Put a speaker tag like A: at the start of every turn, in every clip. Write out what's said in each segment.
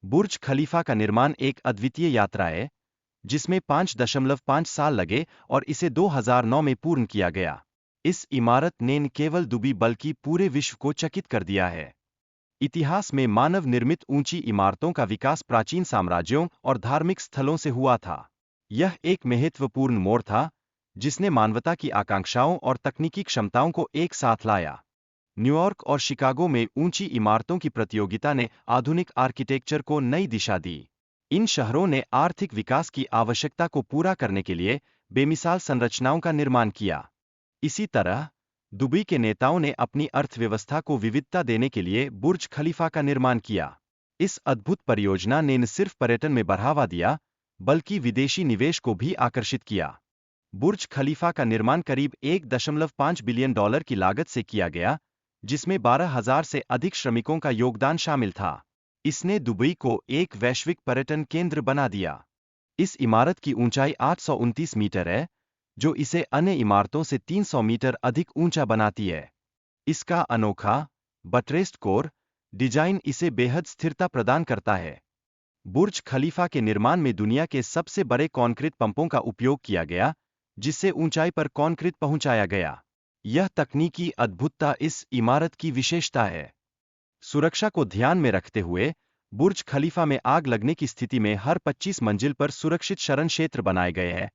A: बुर्ज खलीफा का निर्माण एक अद्वितीय यात्रा है, जिसमें 5.5 साल लगे और इसे 2009 में पूर्ण किया गया। इस इमारत ने न केवल दुबई बल्कि पूरे विश्व को चकित कर दिया है। इतिहास में मानव निर्मित ऊंची इमारतों का विकास प्राचीन साम्राज्यों और धार्मिक स्थलों से हुआ था। यह एक महत्वपूर्ण मोड़ था, जिसने मानवता की आकांक्षाओं और तकनीकी क्षमताओं को एक साथ लाया। न्यूयॉर्क और शिकागो में ऊंची इमारतों की प्रतियोगिता ने आधुनिक आर्किटेक्चर को नई दिशा दी। इन शहरों ने आर्थिक विकास की आवश्यकता को पूरा करने के लिए बेमिसाल संरचनाओं का निर्माण किया। इसी तरह, दुबई के नेताओं ने अपनी अर्थव्यवस्था को विविधता देने के लिए बुर्ज खलीफा का निर्माण किया। इस अद्भुत परियोजना ने न सिर्फ पर्यटन में बढ़ावा दिया, बल्कि विदेशी निवेश को भी आकर्षित किया। बुर्ज खलीफा का निर्माण करीब $1.5 बिलियन की लागत से किया गया, जिसमें 12,000 से अधिक श्रमिकों का योगदान शामिल था। इसने दुबई को एक वैश्विक पर्यटन केंद्र बना दिया। इस इमारत की ऊंचाई 829 मीटर है, जो इसे अन्य इमारतों से 300 मीटर अधिक ऊंचा बनाती है। इसका अनोखा, बटरेस्ड कोर डिजाइन इसे बेहद स्थिरता प्रदान करता है। बुर्ज खलीफा के निर्माण में दुनिया के सबसे बड़े कंक्रीट पंपों का उपयोग किया गया, जिससे ऊंचाई पर कंक्रीट पहुंचाया गया। यह तकनीकी अद्भुतता इस इमारत की विशेषता है। सुरक्षा को ध्यान में रखते हुए, बुर्ज खलीफा में आग लगने की स्थिति में हर 25 मंजिल पर सुरक्षित शरण क्षेत्र बनाए गए हैं,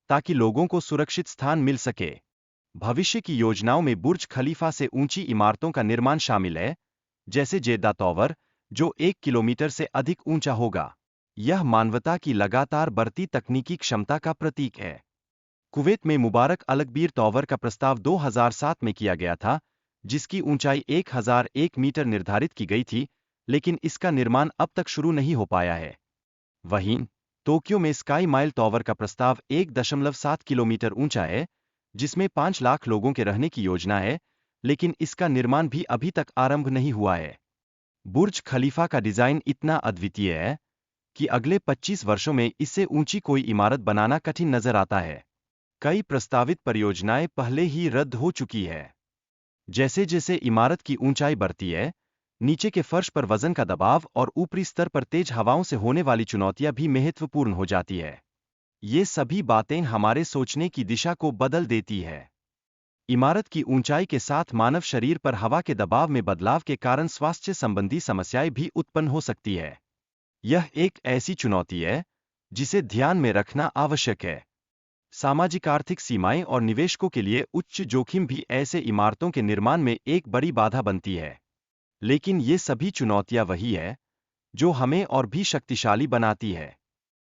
A: ताकि लोगों को सुरक्षित स्थान मिल सके। भविष्य की योजनाओं में बुर्ज खलीफा से ऊंची इमारतों का निर्माण शामिल है, जैसे जेद्दा टॉवर, जो 1 किलोमीटर से अधिक ऊंचा होगा। यह मानवता की लगातार बढ़ती तकनीकी क्षमता का प्रतीक है। कुवैत में मुबारक अलकबीर टॉवर का प्रस्ताव 2007 में किया गया था, जिसकी ऊंचाई 1001 मीटर निर्धारित की गई थी, लेकिन इसका निर्माण अब तक शुरू नहीं हो पाया है। वहीं, टोक्यो में स्काई माइल टॉवर का प्रस्ताव 1.7 किलोमीटर ऊंचा है, जिसमें 5 लाख लोगों के रहने की योजना है, लेकिन इसका निर्माण भी अभी तक आरंभ नहीं हुआ है। बुर्ज खलीफा का डिजाइन इतना अद्वितीय है कि अगले 25 वर्षों में इससे ऊंची कोई इमारत बनाना कठिन नजर आता है। कई प्रस्तावित परियोजनाएं पहले ही रद्द हो चुकी है। जैसे जैसे इमारत की ऊंचाई बढ़ती है, नीचे के फर्श पर वजन का दबाव और ऊपरी स्तर पर तेज हवाओं से होने वाली चुनौतियां भी महत्वपूर्ण हो जाती है। ये सभी बातें हमारे सोचने की दिशा को बदल देती है। इमारत की ऊंचाई के साथ मानव शरीर पर हवा के दबाव में बदलाव के कारण स्वास्थ्य संबंधी समस्याएं भी उत्पन्न हो सकती है। यह एक ऐसी चुनौती है, जिसे ध्यान में रखना आवश्यक है। सामाजिक आर्थिक सीमाएं और निवेशकों के लिए उच्च जोखिम भी ऐसे इमारतों के निर्माण में एक बड़ी बाधा बनती है। लेकिन ये सभी चुनौतियां वही है, जो हमें और भी शक्तिशाली बनाती है।